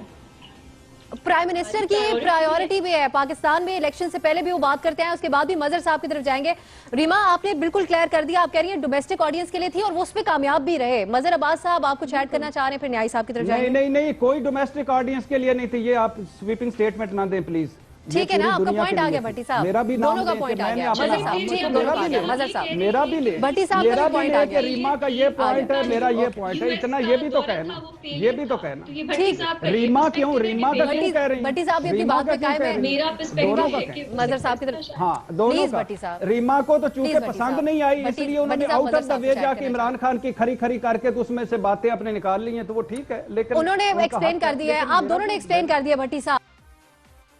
پرائم منسٹر کی پرائیورٹی بھی ہے پاکستان میں. الیکشن سے پہلے بھی وہ بات کرتے ہیں، اس کے بعد بھی مظہر صاحب کی طرف جائیں گے. ریما آپ نے بالکل کلیئر کر دیا. آپ کہہ رہی ہیں ڈومیسٹک آڈینس کے لیے تھی اور وہ اس پہ کامیاب بھی رہے. مظہر عباس صاحب آپ کچھ ایڈ کرنا چاہ رہے ہیں؟ پھر نیائی صاحب کی طرف جائیں گے. نہیں کوئی ڈومیسٹک آڈینس کے لیے نہیں تھی. یہ آپ سویپنگ سٹیٹمنٹ نہ دیں پلیز. ٹھیک ہے نا، آپ کا پوائنٹ آ گیا بھٹی صاحب. میرا بھی دونوں کا پوائنٹ آ گیا. مظہر صاحب میرا بھی لے. بھٹی صاحب کا پوائنٹ آ گیا. ریما کا یہ پوائنٹ ہے، میرا یہ پوائنٹ ہے. اتنا یہ بھی تو کہنا، یہ بھی تو کہنا. ریما کیوں؟ ریما کا کیوں کہہ رہی ہیں؟ بھٹی صاحب اپنی بات پہ قائم ہے. میرا پرسپیکٹو ہے کہ مظہر صاحب کی طرف. ہاں دونوں کا. ریما کو تو چونکہ پسند نہیں آئی اس لیے انہوں نے آؤٹ آف دا وے جا کے عمران خان کی کھری کر کے تو اس میں سے باتیں اپنے نکال لی ہیں، تو وہ ٹھیک ہے. لیکن انہوں نے ایکسپلین کر دیا ہے. آپ دونوں نے ایکسپلین کر دیا. بھٹی صاحب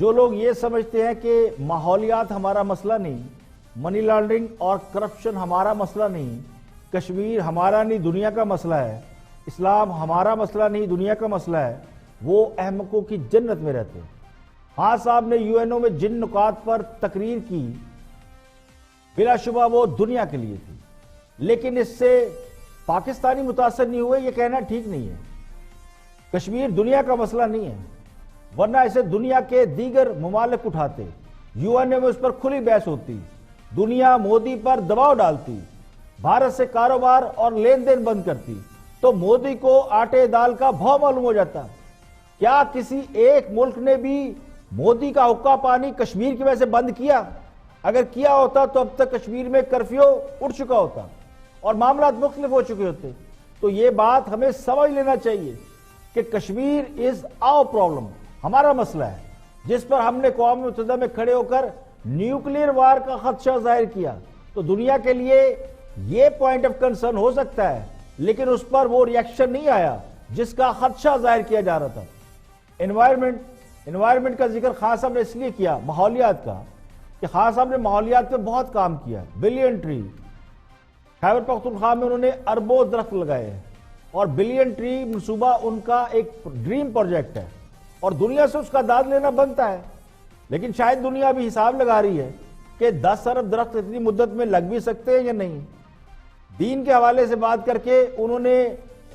جو لوگ یہ سمجھتے ہیں کہ ماحولیات ہمارا مسئلہ نہیں، منی لانڈرنگ اور کرپشن ہمارا مسئلہ نہیں، کشمیر ہمارا نہیں دنیا کا مسئلہ ہے، اسلام ہمارا مسئلہ نہیں دنیا کا مسئلہ ہے، وہ احمقوں کی جنت میں رہتے ہیں. ہاں صاحب نے UNO میں جن نکات پر تقریر کی بلا شبہ وہ دنیا کے لیے تھی، لیکن اس سے پاکستانی متاثر نہیں ہوئے، یہ کہنا ٹھیک نہیں ہے. کشمیر دنیا کا مسئلہ نہیں ہے، ورنہ اسے دنیا کے دیگر ممالک اٹھاتے، UNO میں اس پر کھلی بحث ہوتی، دنیا مودی پر دباؤ ڈالتی، بھارت سے کاروبار اور لین دین بند کرتی، تو مودی کو آٹے دال کا بھاؤ معلوم ہو جاتا. کیا کسی ایک ملک نے بھی مودی کا حقہ پانی کشمیر کی وجہ سے بند کیا؟ اگر کیا ہوتا تو اب تک کشمیر میں کرفیو اٹھ چکا ہوتا اور معاملات مختلف ہو چکے ہوتے. تو یہ بات ہمیں سمجھ لینا چاہیے کہ کشمیر از آور پرابلم، ہمارا مسئلہ ہے، جس پر ہم نے اقوام متحدہ میں کھڑے ہو کر نیوکلیئر وار کا خدشہ ظاہر کیا. تو دنیا کے لیے یہ پوائنٹ آف کنسرن ہو سکتا ہے، لیکن اس پر وہ ری ایکشن نہیں آیا جس کا خدشہ ظاہر کیا جا رہا تھا. انوائرمنٹ کا ذکر خان صاحب نے اس لیے کیا، ماحولیات کا، کہ خان صاحب نے ماحولیات پہ بہت کام کیا، بلین ٹری. خیبر پختونخوا میں انہوں نے اربوں درخت لگائے ہیں اور بلین ٹری منصوبہ ان کا ایک ڈریم پروجیکٹ ہے اور دنیا سے اس کا داد لینا بنتا ہے. لیکن شاید دنیا بھی حساب لگا رہی ہے کہ 10 ارب درخت اتنی مدت میں لگ بھی سکتے ہیں یا نہیں. دین کے حوالے سے بات کر کے انہوں نے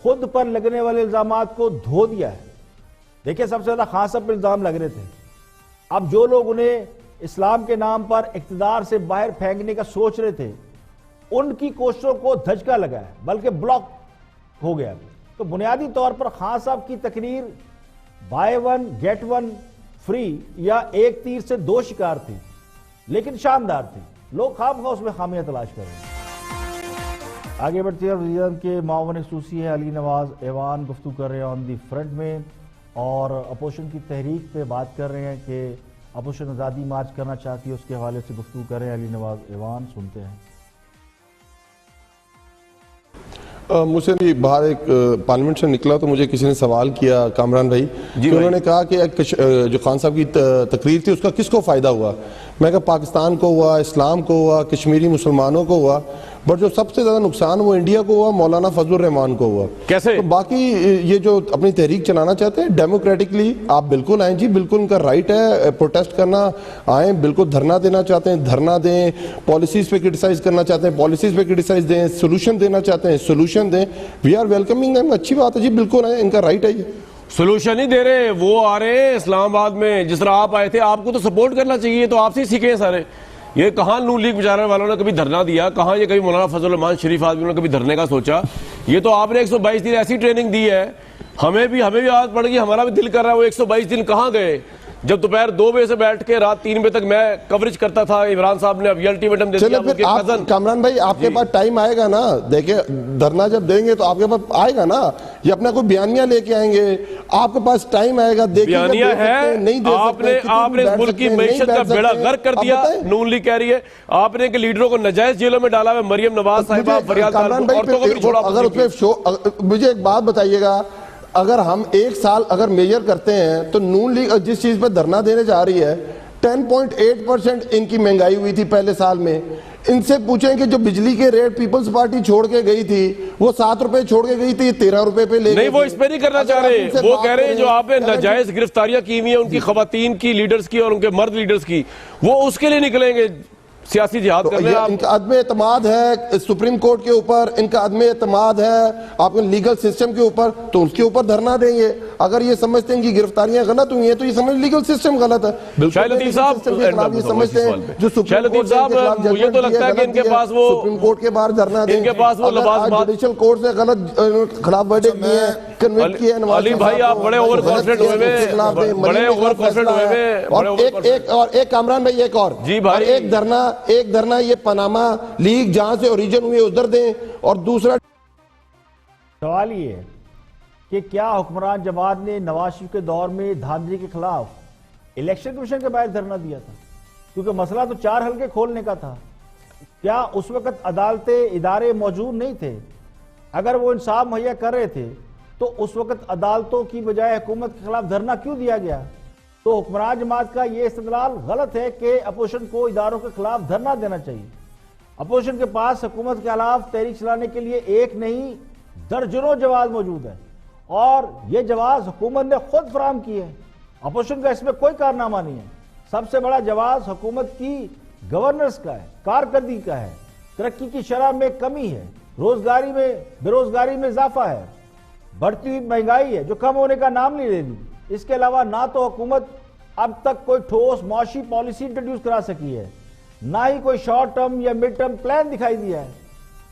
خود پر لگنے والے الزامات کو دھو دیا ہے. دیکھیں سب سے زیادہ خان صاحب پر الزام لگ رہے تھے، اب جو لوگ انہیں اسلام کے نام پر اقتدار سے باہر پھینکنے کا سوچ رہے تھے ان کی کوششوں کو دھچکا لگا ہے، بلکہ بلاک ہو گیا. تو بنیادی طور پر خان صاحب کی تقریر buy one get one free یا ایک تیر سے 2 شکار تھی، لیکن شاندار تھی. لوگ خواب خواہ اس میں خامیاں تلاش کر رہے ہیں. آگے بڑھتے ہیں. وزیر اعظم کے معاون خصوصی ہے علی نواز ایوان گفتگو کر رہے ہیں آن دی فرنٹ میں، اور اپوزیشن کی تحریک پہ بات کر رہے ہیں کہ اپوزیشن آزادی مارچ کرنا چاہتی ہے، اس کے حوالے سے گفتگو کر رہے ہیں علی نواز ایوان. سنتے ہیں. مجھ سے بھی باہر ایک پارلیمنٹ سے نکلا تو مجھے کسی نے سوال کیا کامران بھائی کہ انہوں نے کہا کہ جو خان صاحب کی تقریر تھی اس کا کس کو فائدہ ہوا. میں کہا پاکستان کو ہوا، اسلام کو ہوا، کشمیری مسلمانوں کو ہوا، بٹ جو سب سے زیادہ نقصان وہ انڈیا کو ہوا، مولانا فضل الرحمان کو ہوا. کیسے؟ تو باقی یہ جو اپنی تحریک چلانا چاہتے ہیں ڈیموکریٹکلی آپ بالکل آئیں جی، بالکل ان کا رائٹ ہے پروٹیسٹ کرنا، آئیں بالکل دھرنا دینا چاہتے ہیں دھرنا دیں، پالیسیز پہ کرٹیسائز کرنا چاہتے ہیں پالیسیز پہ کرٹیسائز دیں، سولوشن دینا چاہتے ہیں سولوشن دیں. We are welcoming them. اچھی بات ہے جی، بالکل آئیں، ان کا رائٹ ہے. یہ سولوشن نہیں دے رہے، وہ آ رہے ہیں اسلام آباد میں جس طرح آپ آئے تھے. آپ کو تو سپورٹ کرنا چاہیے، تو آپ سے سیکھیں سارے. یہ کہاں نون لیگ بیچارے والوں نے کبھی دھرنا دیا، کہاں یہ کبھی مولانا فضل الرحمان شریف آدمیوں نے کبھی دھرنے کا سوچا. یہ تو آپ نے 122 دن ایسی ٹریننگ دی ہے، ہمیں بھی عادت پڑ گئی، ہمارا بھی دل کر رہا ہے. وہ 122 دن کہاں گئے جب دوپہر 2 بجے سے بیٹھ کے رات 3 بجے تک میں کوریج کرتا تھا. عمران صاحب نے اب یہ الٹیمیٹم دے دیا. پھر آپ کامران بھائی آپ کے پاس ٹائم آئے گا نا، دیکھیں دھرنا جب دیں گے تو آپ کے پاس آئے گا نا، یہ اپنا کوئی بیانیہ لے کے آئیں گے، آپ کے پاس ٹائم آئے گا. بیانیہ ہے، آپ نے اس ملک کی معیشت کا بیڑا غرق کر دیا. نون لیگ کہہ رہی ہے آپ نے کہ لیڈروں کو ناجائز جیلوں میں ڈالا ہے. مریم نواز صاحبہ فریاد عورتوں کو بھی چھوڑا. اگر اس میں مجھے ایک بات بتائیے گا، اگر ہم 1 سال اگر میجر کرتے ہیں تو نون لیگ جس چیز پہ دھرنا دینے جا رہی ہے 10.8% ان کی مہنگائی ہوئی تھی پہلے سال میں. ان سے پوچھیں کہ جو بجلی کے ریٹ پیپلز پارٹی چھوڑ کے گئی تھی وہ 7 روپے چھوڑ کے گئی تھی، 13 روپے پہ لے گئی. نہیں وہ اس پہ نہیں کرنا چاہ رہے، وہ کہہ رہے ہیں جو آپ نے ناجائز گرفتاریاں کی ہوئی ہیں ان کی خواتین کی، لیڈرز کی اور ان کے مرد لیڈرز کی، وہ اس کے لیے نکلیں گے سیاسی جہاد کرنے. ان کا عدم اعتماد ہے سپریم کورٹ کے اوپر، ان کا عدم اعتماد ہے آپ کے لیگل سسٹم کے اوپر، تو اس کے اوپر دھرنا دیں گے. اگر یہ سمجھتے ہیں کہ گرفتاریاں غلط ہوئی ہیں تو یہ سمجھ لیگل سسٹم غلط ہے. شاہ لطیف صاحب یہ سمجھتے ہیں جو سپریم کورٹ مجھے تو لگتا ہے کہ ان کے پاس وہ سپریم کورٹ کے باہر دھرنا دیں. ان کے پاس وہ لباس جوڈیشل کورٹ سے غلط خلاف ورڈکٹ دیے ہیں، کنوکٹ کیے ہیں. علی بھائی آپ بڑے اوور کانفیڈنٹ ہوئے، بڑے اوور کانفیڈنٹ ہوئے. اور ایک کامران بھائی ایک اور جی بھائی ایک دھرنا یہ پاناما لیگ جہاں سے اوریجن ہوئے ادھر دیں. اور دوسرا سوال یہ ہے کہ کیا حکمران جماعت نے نواز شریف کے دور میں دھاندلی کے خلاف الیکشن کمیشن کے باہر دھرنا دیا تھا؟ کیونکہ مسئلہ تو 4 حلقے کھولنے کا تھا. کیا اس وقت عدالتیں ادارے موجود نہیں تھے؟ اگر وہ انصاف مہیا کر رہے تھے تو اس وقت عدالتوں کی بجائے حکومت کے خلاف دھرنا کیوں دیا گیا؟ تو حکمران جماعت کا یہ استدلال غلط ہے کہ اپوزیشن کو اداروں کے خلاف دھرنا دینا چاہیے. اپوزیشن کے پاس حکومت کے خلاف تحریک چلانے کے لیے ایک نہیں درجنوں جواز موجود ہیں، اور یہ جواز حکومت نے خود فراہم کی ہے. اپوزیشن کا اس میں کوئی کارنامہ نہیں ہے. سب سے بڑا جواز حکومت کی گورننس کا ہے، کارکردگی کا ہے، ترقی کی شرح میں کمی ہے، روزگاری میں بے روزگاری میں اضافہ ہے، بڑھتی ہوئی مہنگائی ہے جو کم ہونے کا نام نہیں لے رہی. اس کے علاوہ نہ تو حکومت اب تک کوئی ٹھوس معاشی پالیسی انٹروڈیوس کرا سکی ہے، نہ ہی کوئی شارٹ ٹرم یا مڈ ٹرم پلان دکھائی دیا ہے،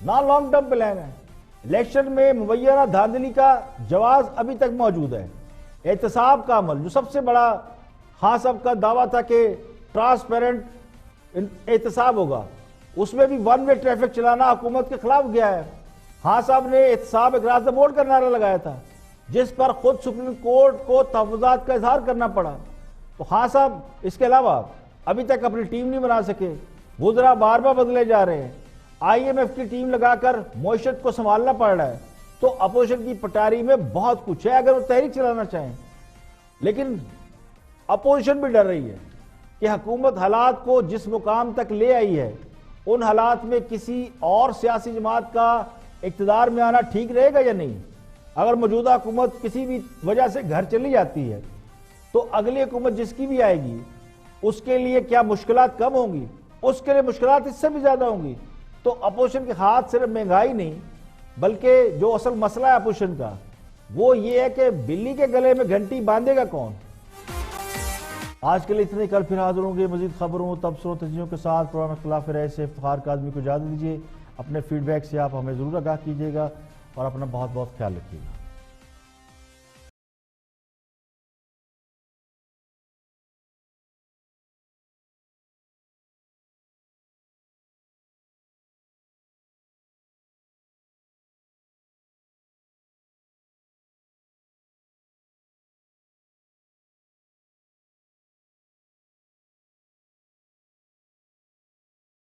نہ لانگ ٹرم پلان ہے. الیکشن میں مبینہ دھاندلی کا جواز ابھی تک موجود ہے. احتساب کا عمل جو سب سے بڑا خان صاحب کا دعویٰ تھا کہ ٹرانسپیرنٹ احتساب ہوگا، اس میں بھی ون وے ٹریفک چلانا حکومت کے خلاف گیا ہے۔ خان صاحب نے احتساب اکراس دا بورڈ کا نعرہ لگایا تھا جس پر خود سپریم کورٹ کو تحفظات کا اظہار کرنا پڑا۔ تو خان صاحب اس کے علاوہ ابھی تک اپنی ٹیم نہیں بنا سکے، وزراء بار بار بدلے جا رہے ہیں، آئی ایم ایف کی ٹیم لگا کر معیشت کو سنبھالنا پڑ رہا ہے۔ تو اپوزیشن کی پٹاری میں بہت کچھ ہے اگر وہ تحریک چلانا چاہیں، لیکن اپوزیشن بھی ڈر رہی ہے کہ حکومت حالات کو جس مقام تک لے آئی ہے ان حالات میں کسی اور سیاسی جماعت کا اقتدار میں آنا ٹھیک رہے گا یا نہیں۔ اگر موجودہ حکومت کسی بھی وجہ سے گھر چلی جاتی ہے تو اگلی حکومت جس کی بھی آئے گی اس کے لیے کیا مشکلات کم ہوں گی؟ اس کے لیے مشکلات اس سے بھی زیادہ ہوں گی۔ تو اپوزیشن کے ہاتھ صرف مہنگائی نہیں بلکہ جو اصل مسئلہ ہے اپوزیشن کا وہ یہ ہے کہ بلی کے گلے میں گھنٹی باندھے گا کون؟ آج کے لیے اتنے، کل پھر حاضر ہوں گے مزید خبروں، تبصروں، تجزیوں کے ساتھ۔ پروگرام اختلاف رائے سے افتخار کاظمی کو اجازت دیجیے۔ اپنے فیڈ بیک سے آپ ہمیں ضرور آگاہ کیجیے گا اور اپنا بہت بہت خیال رکھیے گا۔